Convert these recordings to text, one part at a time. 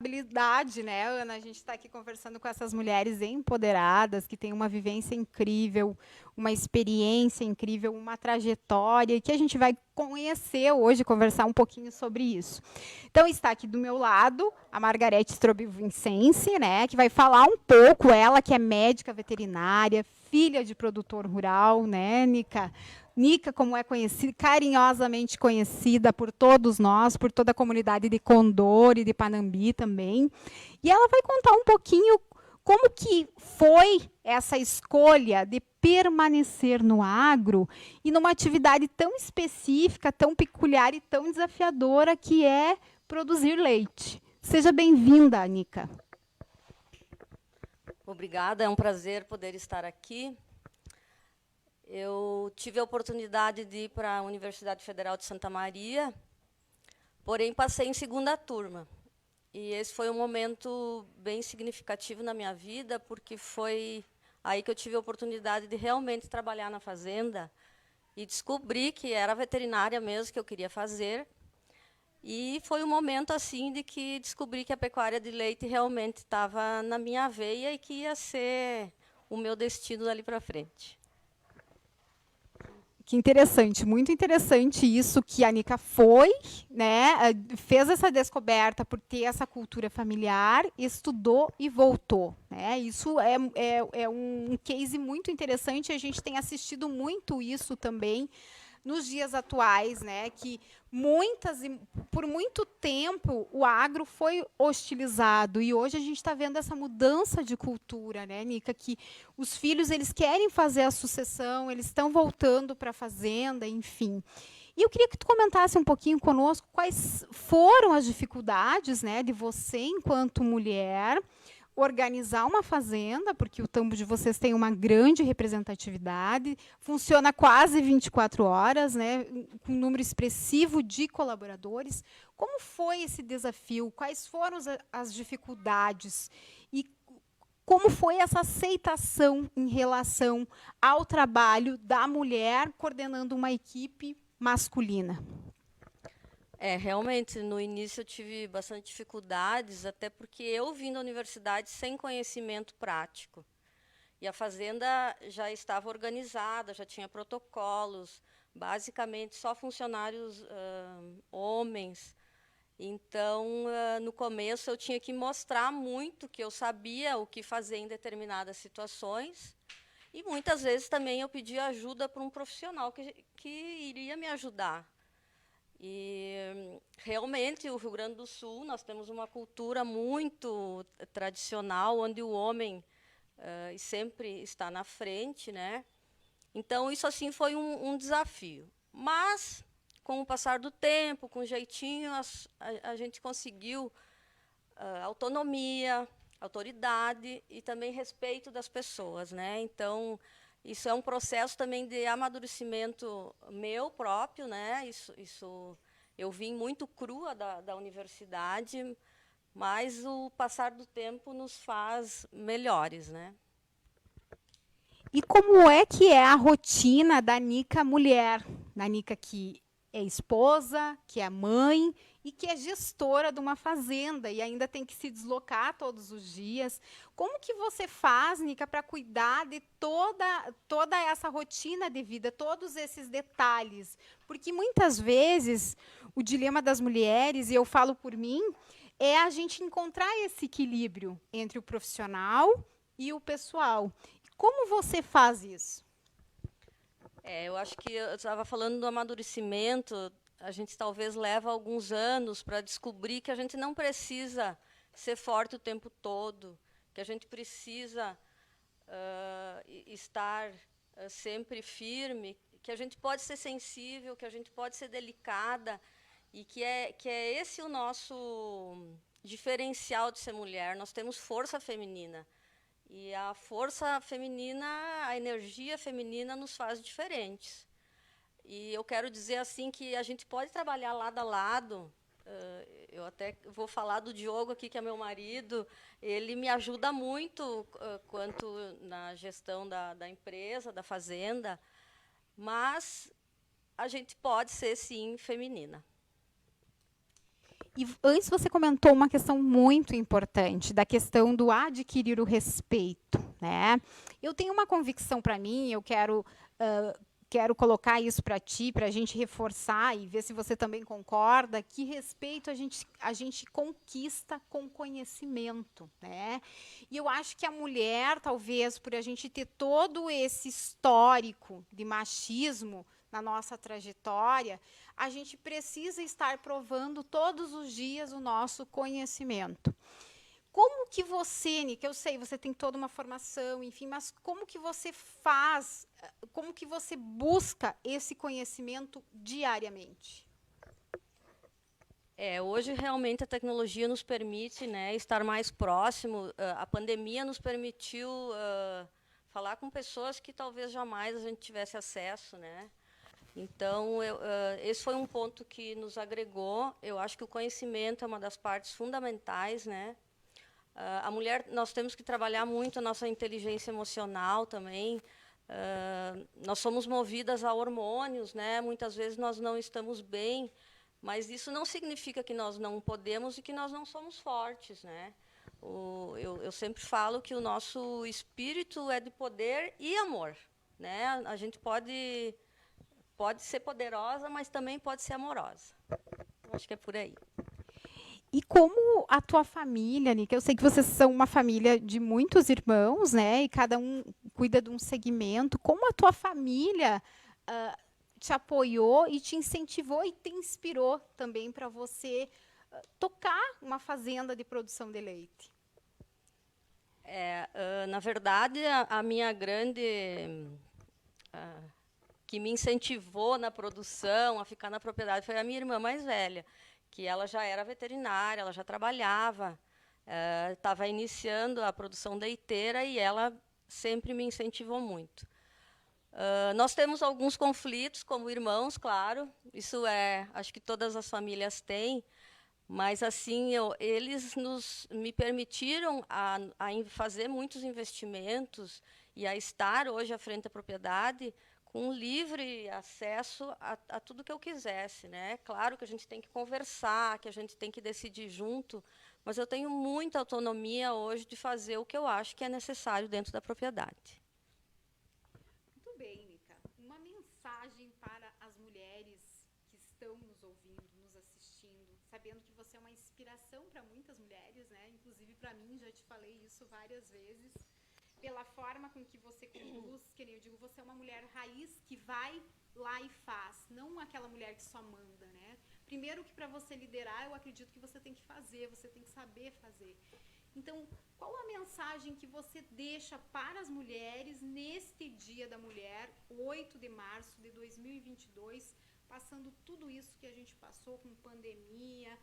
Habilidade, né, Ana? A gente está aqui conversando com essas mulheres empoderadas, que têm uma vivência incrível, uma experiência incrível, uma trajetória, e que a gente vai conhecer hoje, conversar um pouquinho sobre isso. Então, está aqui do meu lado a Margarete Strobe Vincenzi, né, que vai falar um pouco, ela que é médica veterinária, filha de produtor rural, né, Nica? Nica, como é conhecida, carinhosamente conhecida por todos nós, por toda a comunidade de Condor e de Panambi também. E ela vai contar um pouquinho como que foi essa escolha de permanecer no agro e numa atividade tão específica, tão peculiar e tão desafiadora que é produzir leite. Seja bem-vinda, Nica. Obrigada, é um prazer poder estar aqui. Eu tive a oportunidade de ir para a Universidade Federal de Santa Maria, porém passei em segunda turma. E esse foi um momento bem significativo na minha vida, porque foi aí que eu tive a oportunidade de realmente trabalhar na fazenda e descobri que era veterinária mesmo que eu queria fazer. E foi um momento assim de que descobri que a pecuária de leite realmente estava na minha veia e que ia ser o meu destino dali para frente. Que interessante, muito interessante isso que a Nica foi, né? Fez essa descoberta por ter essa cultura familiar, estudou e voltou. Né? Isso é um case muito interessante. A gente tem assistido muito isso também nos dias atuais, né, que por muito tempo o agro foi hostilizado e hoje a gente está vendo essa mudança de cultura, né, Nica, que os filhos eles querem fazer a sucessão, eles estão voltando para a fazenda, enfim. E eu queria que tu comentasse um pouquinho conosco quais foram as dificuldades, né, de você enquanto mulher organizar uma fazenda, porque o tambo de vocês tem uma grande representatividade, funciona quase 24 horas, né, com um número expressivo de colaboradores. Como foi esse desafio? Quais foram as dificuldades? E como foi essa aceitação em relação ao trabalho da mulher coordenando uma equipe masculina? Realmente, no início eu tive bastante dificuldades, até porque eu vim da universidade sem conhecimento prático. E a fazenda já estava organizada, já tinha protocolos, basicamente só funcionários homens. Então, no começo, eu tinha que mostrar muito que eu sabia o que fazer em determinadas situações. E muitas vezes também eu pedia ajuda para um profissional que iria me ajudar. E realmente o Rio Grande do Sul, nós temos uma cultura muito tradicional, onde o homem sempre está na frente, né? Então isso assim foi um desafio. Mas com o passar do tempo, com jeitinho, a gente conseguiu autonomia, autoridade e também respeito das pessoas, né? Então isso é um processo também de amadurecimento meu próprio, né? Isso eu vim muito crua da universidade, mas o passar do tempo nos faz melhores, né? E como é que é a rotina da Nica mulher? Da Nica que é esposa, que é mãe e que é gestora de uma fazenda e ainda tem que se deslocar todos os dias. Como que você faz, Nica, para cuidar de toda essa rotina de vida, todos esses detalhes? Porque muitas vezes o dilema das mulheres, e eu falo por mim, é a gente encontrar esse equilíbrio entre o profissional e o pessoal. Como você faz isso? Eu acho que eu estava falando do amadurecimento, a gente talvez leva alguns anos para descobrir que a gente não precisa ser forte o tempo todo, que a gente precisa estar sempre firme, que a gente pode ser sensível, que a gente pode ser delicada, e que é esse o nosso diferencial de ser mulher. Nós temos força feminina. E a força feminina, a energia feminina nos faz diferentes. E eu quero dizer assim que a gente pode trabalhar lado a lado. Eu até vou falar do Diogo aqui, que é meu marido. Ele me ajuda muito quanto na gestão da empresa, da fazenda. Mas a gente pode ser, sim, feminina. E antes você comentou uma questão muito importante, da questão do adquirir o respeito, né? Eu tenho uma convicção para mim, eu quero colocar isso para ti, para a gente reforçar e ver se você também concorda, que respeito a gente conquista com conhecimento, né? E eu acho que a mulher, talvez, por a gente ter todo esse histórico de machismo na nossa trajetória, a gente precisa estar provando todos os dias o nosso conhecimento. Como que você, Nica, eu sei, você tem toda uma formação, enfim, mas como que você faz, como que você busca esse conhecimento diariamente? Hoje realmente a tecnologia nos permite, né, estar mais próximo. A pandemia nos permitiu falar com pessoas que talvez jamais a gente tivesse acesso, né? Então, esse foi um ponto que nos agregou. Eu acho que o conhecimento é uma das partes fundamentais, né? A mulher, nós temos que trabalhar muito a nossa inteligência emocional também. Nós somos movidas a hormônios, né? Muitas vezes nós não estamos bem, mas isso não significa que nós não podemos e que nós não somos fortes, né? Eu sempre falo que o nosso espírito é de poder e amor, né? A gente pode ser poderosa, mas também pode ser amorosa. Eu acho que é por aí. E como a tua família, Nica, eu sei que vocês são uma família de muitos irmãos, né? E cada um cuida de um segmento. Como a tua família te apoiou e te incentivou e te inspirou também para você tocar uma fazenda de produção de leite? Na verdade, a minha grande... que me incentivou na produção, a ficar na propriedade, foi a minha irmã mais velha, que ela já era veterinária, ela já trabalhava, estava iniciando a produção leiteira e ela sempre me incentivou muito. Nós temos alguns conflitos como irmãos, claro, isso acho que todas as famílias têm, mas assim eles me permitiram a fazer muitos investimentos e a estar hoje à frente da propriedade com livre acesso a tudo que eu quisesse, né? Claro que a gente tem que conversar, que a gente tem que decidir junto, mas eu tenho muita autonomia hoje de fazer o que eu acho que é necessário dentro da propriedade. Muito bem, Nica. Uma mensagem para as mulheres que estão nos ouvindo, nos assistindo, sabendo que você é uma inspiração para muitas mulheres, né? Inclusive para mim, já te falei isso várias vezes. Pela forma com que você conduz, que nem eu digo, você é uma mulher raiz que vai lá e faz, não aquela mulher que só manda, né? Primeiro que para você liderar, eu acredito que você tem que fazer, você tem que saber fazer. Então, qual a mensagem que você deixa para as mulheres neste Dia da Mulher, 8 de março de 2022, passando tudo isso que a gente passou com pandemia,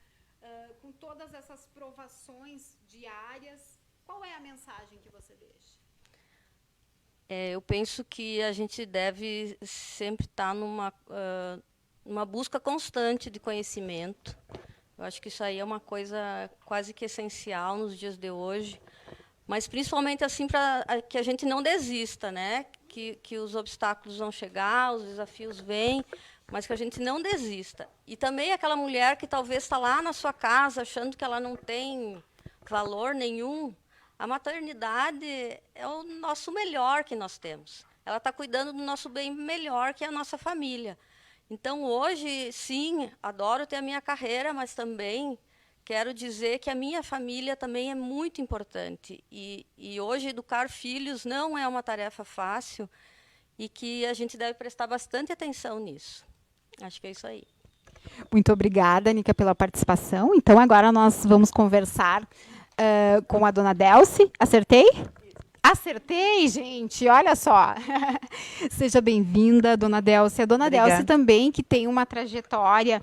com todas essas provações diárias, qual é a mensagem que você deixa? Eu penso que a gente deve sempre estar numa busca constante de conhecimento. Eu acho que isso aí é uma coisa quase que essencial nos dias de hoje, mas principalmente assim para que a gente não desista, né? Que os obstáculos vão chegar, os desafios vêm, mas que a gente não desista. E também aquela mulher que talvez está lá na sua casa achando que ela não tem valor nenhum. A maternidade é o nosso melhor que nós temos. Ela está cuidando do nosso bem melhor, que é a nossa família. Então, hoje, sim, adoro ter a minha carreira, mas também quero dizer que a minha família também é muito importante. E hoje, educar filhos não é uma tarefa fácil e que a gente deve prestar bastante atenção nisso. Acho que é isso aí. Muito obrigada, Nica, pela participação. Então, agora nós vamos conversar com a dona Delcy. Acertei? Acertei, gente, olha só. Seja bem-vinda, dona Delcy. A dona Obrigada. Delcy também, que tem uma trajetória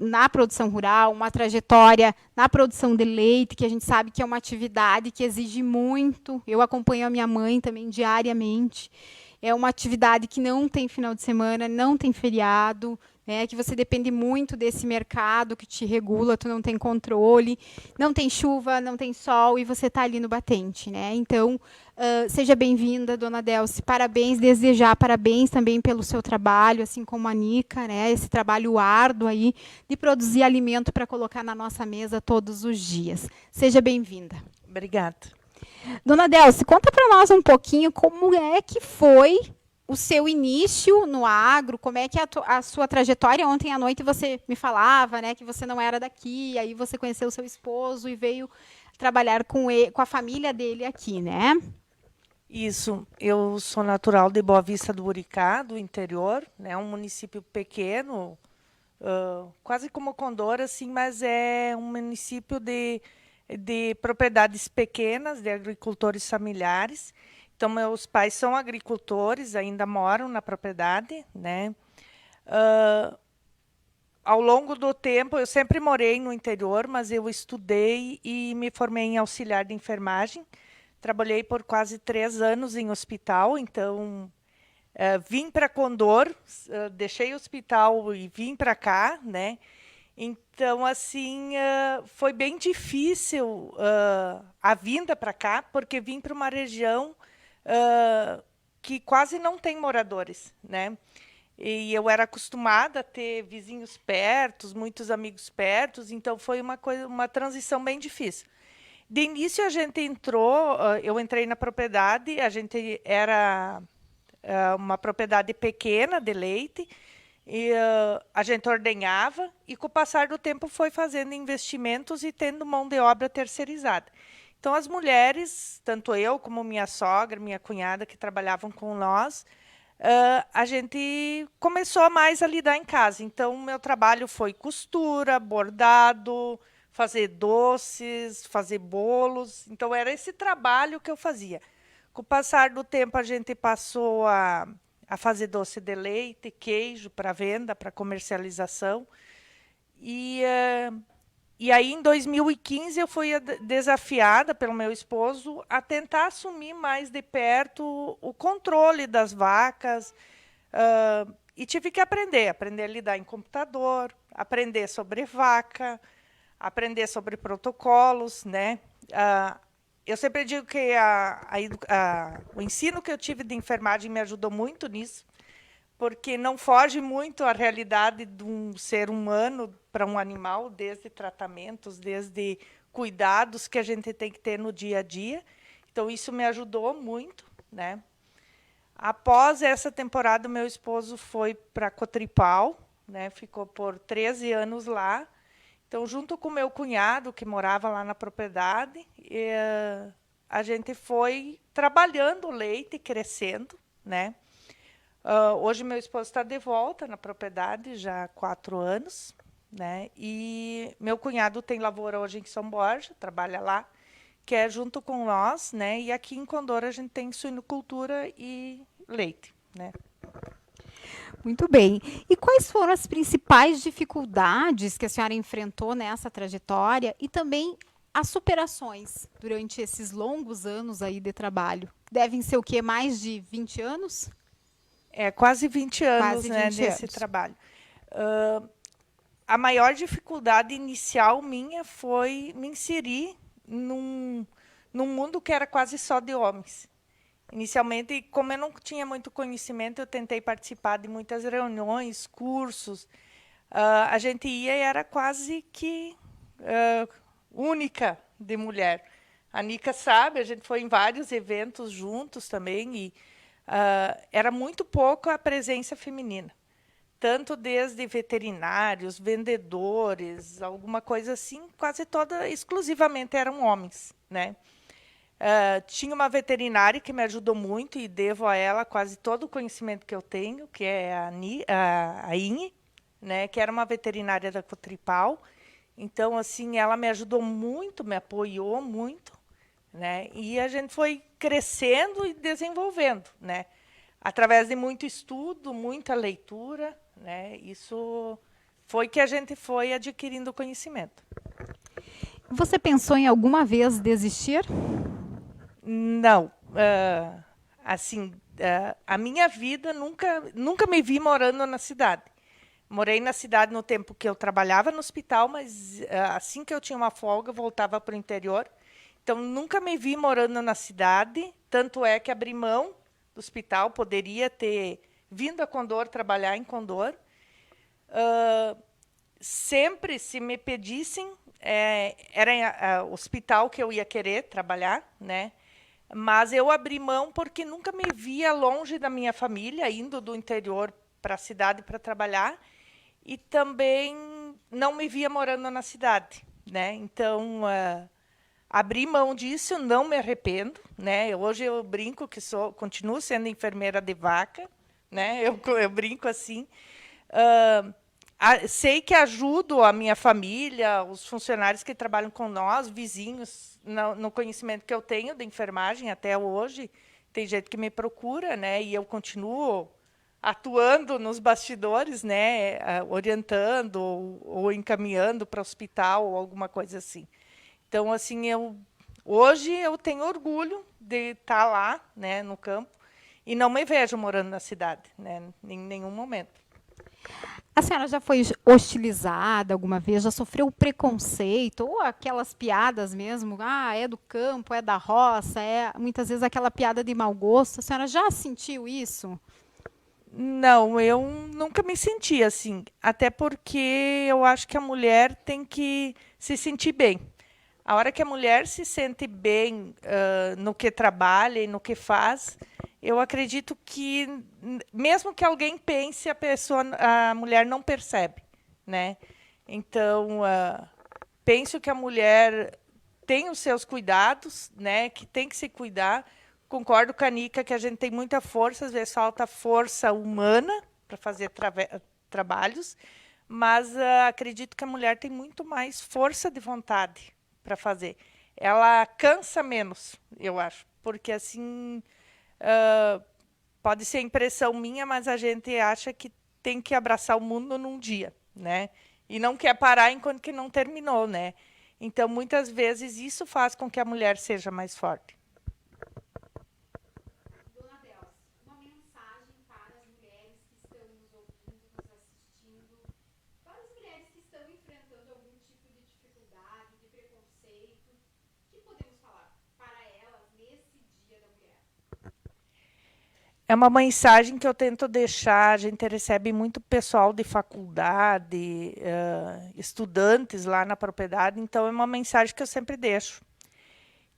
na produção rural, uma trajetória na produção de leite, que a gente sabe que é uma atividade que exige muito. Eu acompanho a minha mãe também diariamente. É uma atividade que não tem final de semana, não tem feriado, né? Que você depende muito desse mercado que te regula, tu não tem controle, não tem chuva, não tem sol e você está ali no batente, né? Então, seja bem-vinda, dona Delcy. Parabéns, desejar parabéns também pelo seu trabalho, assim como a Nica, né? Esse trabalho árduo aí de produzir alimento para colocar na nossa mesa todos os dias. Seja bem-vinda. Obrigada. Dona Delcy, conta para nós um pouquinho como é que foi o seu início no agro, como é que é a sua trajetória. Ontem à noite você me falava, né, que você não era daqui, aí você conheceu o seu esposo e veio trabalhar com a família dele aqui, né? Isso, eu sou natural de Boa Vista do Buricá, do interior, né, um município pequeno, quase como Condor, assim, mas é um município de propriedades pequenas, de agricultores familiares. Então, meus pais são agricultores, ainda moram na propriedade, né? Ao longo do tempo, eu sempre morei no interior, mas eu estudei e me formei em auxiliar de enfermagem. Trabalhei por quase 3 anos em hospital, então vim para Condor, deixei o hospital e vim para cá, né? Então, assim, foi bem difícil a vinda para cá, porque vim para uma região que quase não tem moradores, né? E eu era acostumada a ter vizinhos perto, muitos amigos perto, então foi uma transição bem difícil. De início a gente entrou, eu entrei na propriedade, a gente era uma propriedade pequena de leite, e a gente ordenhava, e com o passar do tempo foi fazendo investimentos e tendo mão de obra terceirizada. Então, as mulheres, tanto eu como minha sogra, minha cunhada, que trabalhavam com nós, a gente começou mais a lidar em casa. Então, o meu trabalho foi costura, bordado, fazer doces, fazer bolos. Então, era esse trabalho que eu fazia. Com o passar do tempo, a gente passou a fazer doce de leite, queijo para venda, para comercialização. E aí, em 2015, eu fui desafiada pelo meu esposo a tentar assumir mais de perto o controle das vacas. E tive que aprender a lidar em computador, aprender sobre vaca, aprender sobre protocolos, né? Eu sempre digo que o ensino que eu tive de enfermagem me ajudou muito nisso, porque não foge muito a realidade de um ser humano para um animal, desde tratamentos, desde cuidados que a gente tem que ter no dia a dia. Então, isso me ajudou muito, né? Após essa temporada, meu esposo foi para Cotripal, né? Ficou por 13 anos lá. Então, junto com meu cunhado, que morava lá na propriedade, a gente foi trabalhando o leite, crescendo, né? Hoje, meu esposo está de volta na propriedade, já há 4 anos, né? E meu cunhado tem lavoura hoje em São Borja, trabalha lá, que é junto com nós, né? E aqui em Condor a gente tem suinocultura e leite, né? Muito bem. E quais foram as principais dificuldades que a senhora enfrentou nessa trajetória e também as superações durante esses longos anos aí de trabalho? Devem ser o quê? Mais de 20 anos? Quase 20 anos, Quase 20 né, nesse trabalho. A maior dificuldade inicial minha foi me inserir num mundo que era quase só de homens. Inicialmente, como eu não tinha muito conhecimento, eu tentei participar de muitas reuniões, cursos. A gente ia e era quase que única de mulher. A Nica sabe, a gente foi em vários eventos juntos também, e era muito pouco a presença feminina. Tanto desde veterinários, vendedores, alguma coisa assim, quase toda, exclusivamente eram homens, né? Tinha uma veterinária que me ajudou muito e devo a ela quase todo o conhecimento que eu tenho, que é a Inhe, né, que era uma veterinária da Cotripal. Então, assim, ela me ajudou muito, me apoiou muito, né? E a gente foi crescendo e desenvolvendo, né? Através de muito estudo, muita leitura, né? Isso foi que a gente foi adquirindo conhecimento. Você pensou em alguma vez desistir? Não. Assim, a minha vida nunca me vi morando na cidade. Morei na cidade no tempo que eu trabalhava no hospital, mas assim que eu tinha uma folga, eu voltava para o interior. Então, nunca me vi morando na cidade, tanto é que abri mão do hospital, poderia ter vindo a Condor, trabalhar em Condor. Sempre, se me pedissem, era em hospital que eu ia querer trabalhar, né? Mas eu abri mão porque nunca me via longe da minha família, indo do interior para a cidade para trabalhar, e também não me via morando na cidade, né? Então, abri mão disso, não me arrependo, né? Hoje eu brinco que continuo sendo enfermeira de vaca, né? Eu brinco assim. Sei que ajudo a minha família, os funcionários que trabalham com nós, vizinhos, no conhecimento que eu tenho de enfermagem até hoje. Tem gente que me procura, né? E eu continuo atuando nos bastidores, né? Orientando ou encaminhando para o hospital ou alguma coisa assim. Então, assim, hoje eu tenho orgulho de estar lá, né, no campo, e não me vejo morando na cidade, né, em nenhum momento. A senhora já foi hostilizada alguma vez? Já sofreu preconceito? Ou aquelas piadas mesmo? Ah, é do campo, é da roça, muitas vezes aquela piada de mau gosto. A senhora já sentiu isso? Não, eu nunca me senti assim, até porque eu acho que a mulher tem que se sentir bem. A hora que a mulher se sente bem no que trabalha e no que faz, eu acredito que, mesmo que alguém pense, a mulher não percebe, né? Então, penso que a mulher tem os seus cuidados, né? Que tem que se cuidar. Concordo com a Nica que a gente tem muita força, às vezes falta força humana para fazer trabalhos, mas acredito que a mulher tem muito mais força de vontade para fazer. Ela cansa menos, eu acho, porque assim pode ser impressão minha, mas a gente acha que tem que abraçar o mundo num dia, né? E não quer parar enquanto que não terminou, né? Então, muitas vezes isso faz com que a mulher seja mais forte. Dona Delce, uma mensagem para as mulheres que estão nos ouvindo, nos assistindo, para as mulheres que estão enfrentando algum tipo de dificuldade, de preconceito, o que podemos falar para elas nesse Dia da Mulher? É uma mensagem que eu tento deixar. A gente recebe muito pessoal de faculdade, estudantes lá na propriedade, então é uma mensagem que eu sempre deixo.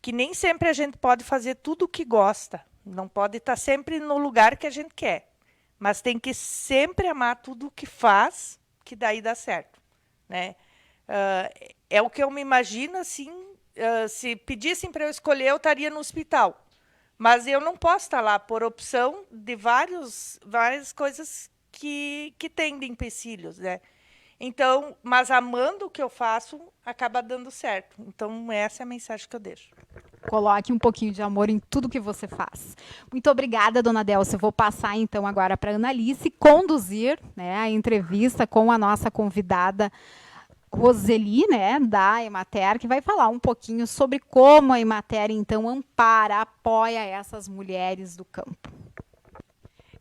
Que nem sempre a gente pode fazer tudo o que gosta, não pode estar sempre no lugar que a gente quer, mas tem que sempre amar tudo o que faz, que daí dá certo, né? É o que eu me imagino, assim, se pedissem para eu escolher, eu estaria no hospital. Mas eu não posso estar lá por opção de várias coisas que tem de empecilhos, né? Então, mas amando o que eu faço, acaba dando certo. Então, essa é a mensagem que eu deixo. Coloque um pouquinho de amor em tudo que você faz. Muito obrigada, dona Delce. Eu vou passar então agora para a Analice conduzir, né, a entrevista com a nossa convidada Roseli, né, da Emater, que vai falar um pouquinho sobre como a Emater então ampara, apoia essas mulheres do campo.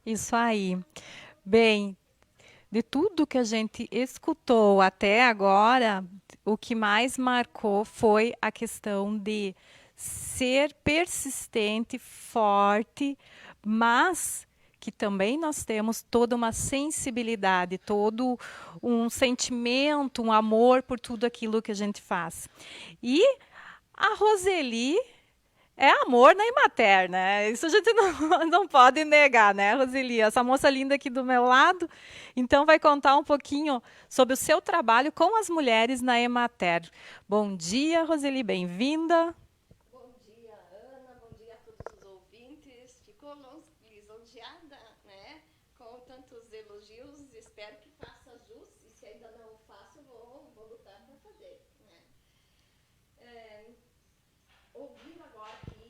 Isso aí. Bem, de tudo que a gente escutou até agora, o que mais marcou foi a questão de ser persistente, forte, mas que também nós temos toda uma sensibilidade, todo um sentimento, um amor por tudo aquilo que a gente faz. E a Roseli é amor na Emater, né? Isso a gente não pode negar, né, Roseli? Essa moça linda aqui do meu lado. Então, vai contar um pouquinho sobre o seu trabalho com as mulheres na Emater. Bom dia, Roseli, bem-vinda. Bom dia, Ana. Bom dia a todos os ouvintes. Ficou lisonjeada, né? Com tantos elogios. Espero que faça jus. E se ainda não faço, vou lutar para fazer, né? Ouvindo agora aqui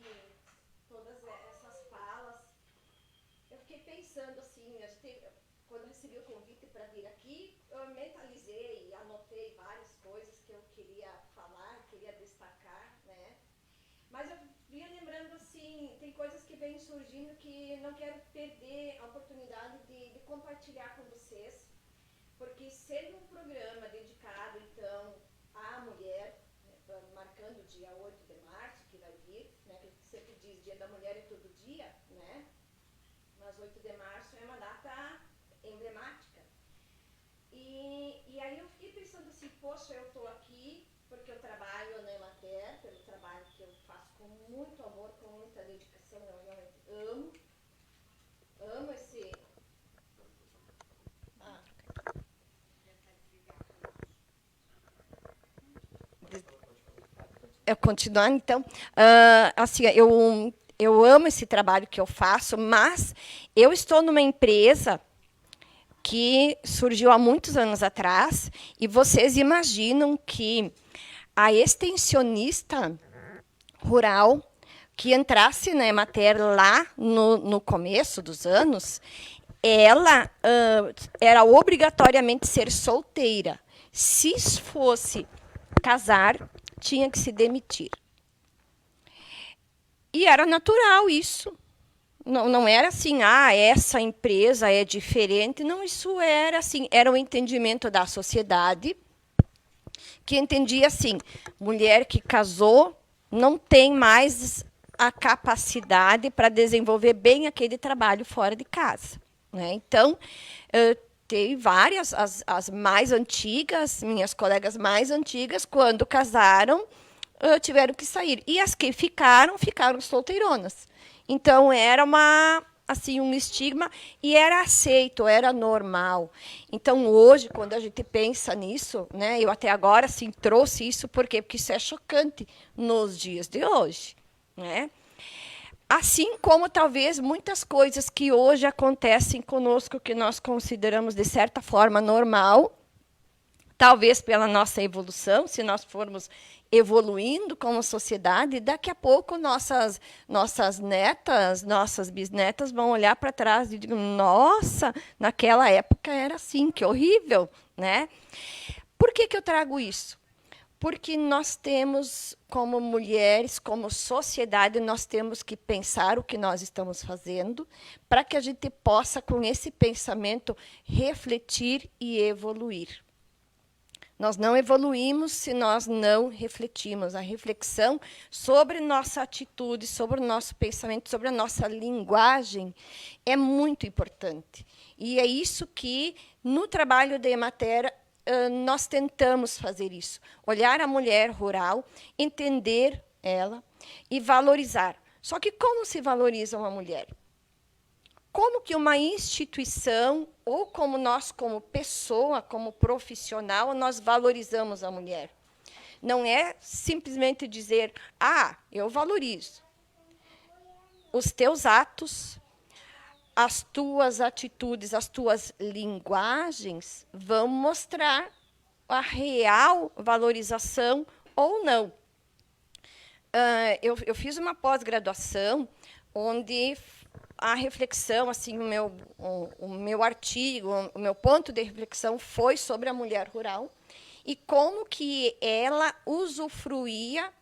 todas essas falas, eu fiquei pensando assim, quando eu recebi o convite para vir aqui, eu mentalizei, anotei várias coisas que eu queria falar, queria destacar, né? Mas eu vinha lembrando assim, tem coisas que vêm surgindo que não quero perder a oportunidade de compartilhar com vocês, porque sendo um programa dedicado, então, à mulher, né, marcando o dia 8 de março, que vai vir, né, que sempre diz Dia da Mulher é todo dia, né, mas 8 de março é uma data emblemática. E aí eu fiquei pensando assim, poxa, eu estou aqui porque eu trabalho na Emater, pelo trabalho que eu faço com muito amor, com muita dedicação, eu realmente amo esse... Continuando, então, assim, eu amo esse trabalho que eu faço, mas eu estou numa empresa que surgiu há muitos anos atrás, e vocês imaginam que a extensionista rural que entrasse na Emater lá no começo dos anos, ela era obrigatoriamente ser solteira. Se fosse casar, tinha que se demitir. E era natural isso. Não era assim, essa empresa é diferente. Não, isso era assim, era um entendimento da sociedade que entendia assim, mulher que casou não tem mais a capacidade para desenvolver bem aquele trabalho fora de casa, né? Então, tem várias, as mais antigas, minhas colegas mais antigas, quando casaram, tiveram que sair. E as que ficaram solteironas. Então, era assim, um estigma, e era aceito, era normal. Então, hoje, quando a gente pensa nisso, né, eu até agora assim, trouxe isso, por quê? Porque isso é chocante nos dias de hoje, né? Assim como, talvez, muitas coisas que hoje acontecem conosco, que nós consideramos, de certa forma, normal, talvez pela nossa evolução, se nós formos evoluindo como sociedade, daqui a pouco nossas netas, nossas bisnetas vão olhar para trás e dizer, nossa, naquela época era assim, que horrível, né? Por que eu trago isso? Porque nós temos, como mulheres, como sociedade, nós temos que pensar o que nós estamos fazendo para que a gente possa, com esse pensamento, refletir e evoluir. Nós não evoluímos se nós não refletimos. A reflexão sobre nossa atitude, sobre o nosso pensamento, sobre a nossa linguagem é muito importante. E é isso que, no trabalho da Emater, nós tentamos fazer isso. Olhar a mulher rural, entender ela e valorizar. Só que como se valoriza uma mulher? Como que uma instituição, ou como nós, como pessoa, como profissional, nós valorizamos a mulher? Não é simplesmente dizer, eu valorizo. Os teus atos, as tuas atitudes, as tuas linguagens vão mostrar a real valorização ou não. Eu fiz uma pós-graduação onde a reflexão, assim, o meu artigo, o meu ponto de reflexão foi sobre a mulher rural e como que ela usufruía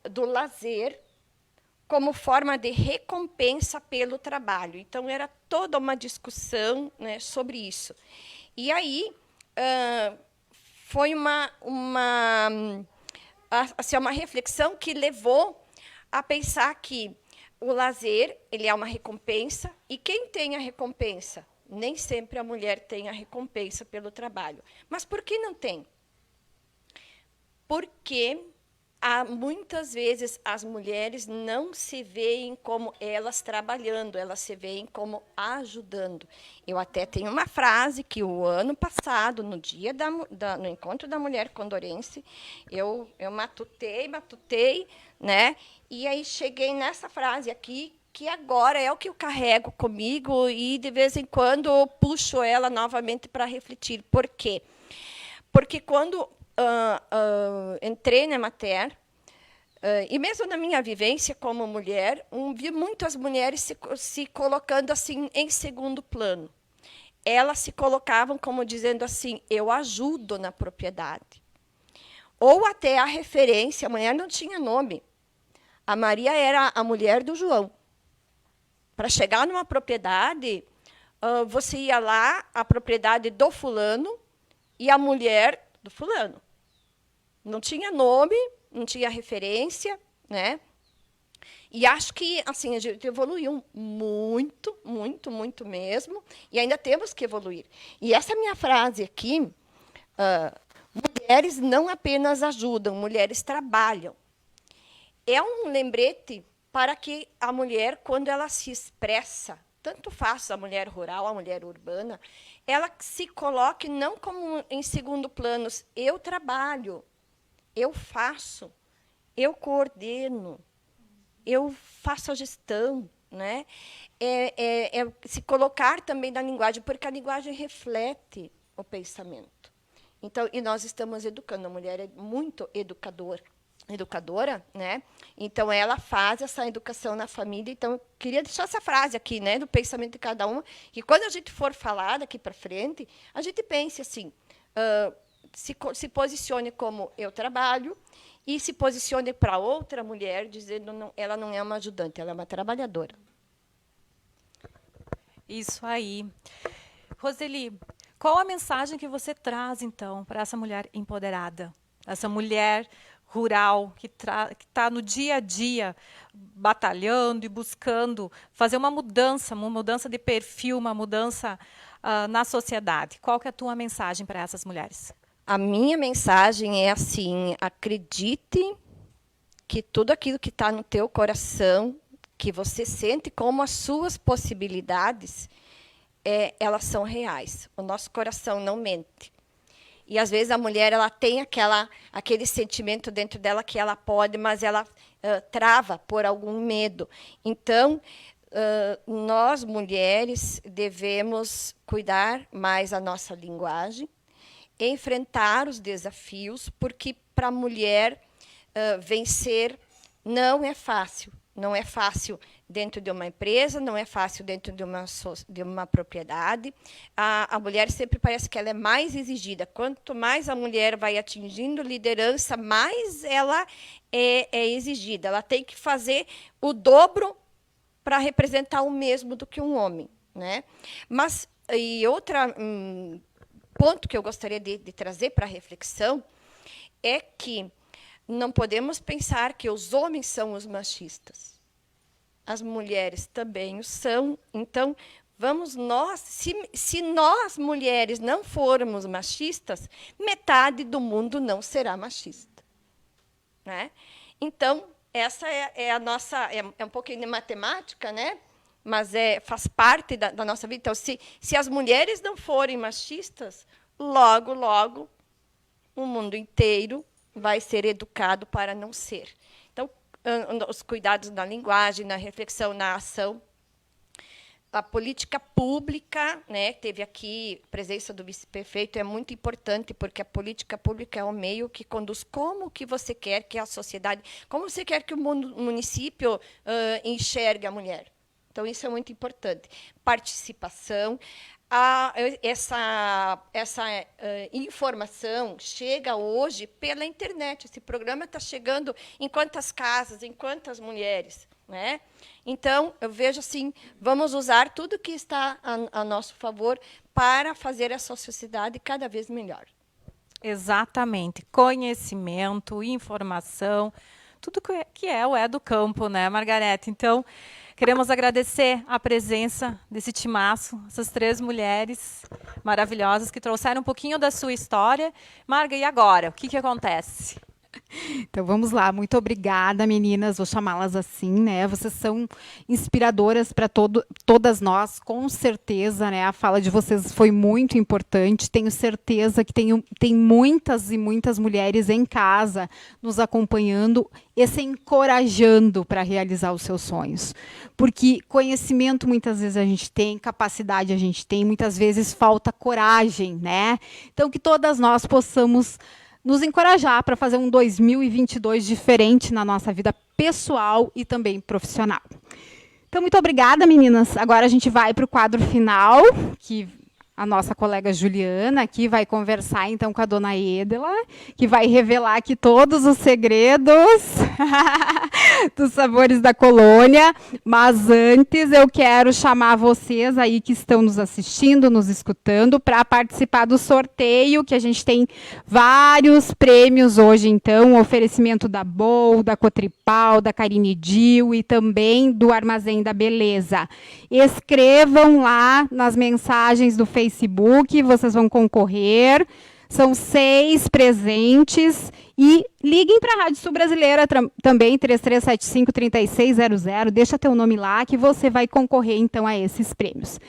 do lazer como forma de recompensa pelo trabalho. Então, era toda uma discussão, né, sobre isso. E aí, foi assim, uma reflexão que levou a pensar que o lazer, ele é uma recompensa, e quem tem a recompensa? Nem sempre a mulher tem a recompensa pelo trabalho. Mas por que não tem? Porque muitas vezes as mulheres não se veem como elas trabalhando, elas se veem como ajudando. Eu até tenho uma frase que o ano passado, no dia no Encontro da Mulher Condorense, eu matutei, né? E aí cheguei nessa frase aqui, que agora é o que eu carrego comigo, e de vez em quando eu puxo ela novamente para refletir. Por quê? Porque quando entrei na Emater, e mesmo na minha vivência como mulher, vi muitas mulheres se colocando assim em segundo plano. Elas se colocavam como dizendo assim, eu ajudo na propriedade. Ou até a referência, a mulher não tinha nome. A Maria era a mulher do João. Para chegar numa propriedade, você ia lá, a propriedade do fulano e a mulher do fulano. Não tinha nome, não tinha referência, né? E acho que assim a gente evoluiu muito, muito, muito mesmo, e ainda temos que evoluir. E essa minha frase aqui, mulheres não apenas ajudam, mulheres trabalham. É um lembrete para que a mulher, quando ela se expressa, tanto faz a mulher rural, a mulher urbana, ela se coloque não como em segundo plano, eu trabalho, eu faço, eu coordeno, eu faço a gestão, né? Se colocar também na linguagem, porque a linguagem reflete o pensamento. Então, e nós estamos educando, a mulher é muito educadora, né? Então, ela faz essa educação na família. Então, eu queria deixar essa frase aqui, né, do pensamento de cada uma, que quando a gente for falar daqui para frente, a gente pense assim, se posicione como eu trabalho, e se posicione para outra mulher, dizendo que ela não é uma ajudante, ela é uma trabalhadora. Isso aí. Roseli, qual a mensagem que você traz, então, para essa mulher empoderada? Essa mulher rural que está no dia a dia batalhando e buscando fazer uma mudança de perfil, uma mudança na sociedade. Qual que é a tua mensagem para essas mulheres? A minha mensagem é assim: acredite que tudo aquilo que está no teu coração, que você sente como as suas possibilidades, elas são reais. O nosso coração não mente. E, às vezes, a mulher ela tem aquele sentimento dentro dela que ela pode, mas ela trava por algum medo. Então, nós, mulheres, devemos cuidar mais da nossa linguagem, enfrentar os desafios, porque para a mulher vencer não é fácil. Não é fácil dentro de uma empresa, não é fácil dentro de uma propriedade. A mulher sempre parece que ela é mais exigida. Quanto mais a mulher vai atingindo liderança, mais ela é exigida. Ela tem que fazer o dobro para representar o mesmo do que um homem, né? Mas, e outro ponto que eu gostaria de trazer para a reflexão é que não podemos pensar que os homens são os machistas. As mulheres também o são. Então, vamos nós, se nós, mulheres, não formos machistas, metade do mundo não será machista, né? Então, essa é a nossa... É um pouquinho de matemática, né? Mas faz parte da nossa vida. Então, se as mulheres não forem machistas, logo, logo, o mundo inteiro vai ser educado para não ser. Então, os cuidados na linguagem, na reflexão, na ação. A política pública, né, teve aqui a presença do vice-prefeito, é muito importante, porque a política pública é o meio que conduz como que você quer que a sociedade, como você quer que o município enxergue a mulher. Então, isso é muito importante. Participação. Essa informação chega hoje pela internet. Esse programa está chegando em quantas casas, em quantas mulheres, né? Então, eu vejo assim, vamos usar tudo que está a nosso favor para fazer essa sociedade cada vez melhor. Exatamente. Conhecimento, informação, tudo que é o do campo, né, Margarete? Então, queremos agradecer a presença desse timaço, essas 3 mulheres maravilhosas que trouxeram um pouquinho da sua história. Marga, e agora? O que acontece? Então vamos lá, muito obrigada, meninas, vou chamá-las assim, né? Vocês são inspiradoras para todas nós, com certeza, né? A fala de vocês foi muito importante. Tenho certeza que tem muitas e muitas mulheres em casa nos acompanhando e se encorajando para realizar os seus sonhos. Porque conhecimento muitas vezes a gente tem, capacidade a gente tem, muitas vezes falta coragem, né? Então que todas nós possamos nos encorajar para fazer um 2022 diferente na nossa vida pessoal e também profissional. Então, muito obrigada, meninas. Agora a gente vai para o quadro final, que a nossa colega Juliana aqui vai conversar, então, com a dona Edela, que vai revelar aqui todos os segredos dos Sabores da Colônia, mas antes eu quero chamar vocês aí que estão nos assistindo, nos escutando, para participar do sorteio, que a gente tem vários prêmios hoje, então, oferecimento da Bol, da Cotripal, da Carine Dil e também do Armazém da Beleza. Escrevam lá nas mensagens do Facebook, vocês vão concorrer. São 6 presentes e liguem para a Rádio Sul Brasileira também, 3375-3600, deixa teu nome lá que você vai concorrer então a esses prêmios.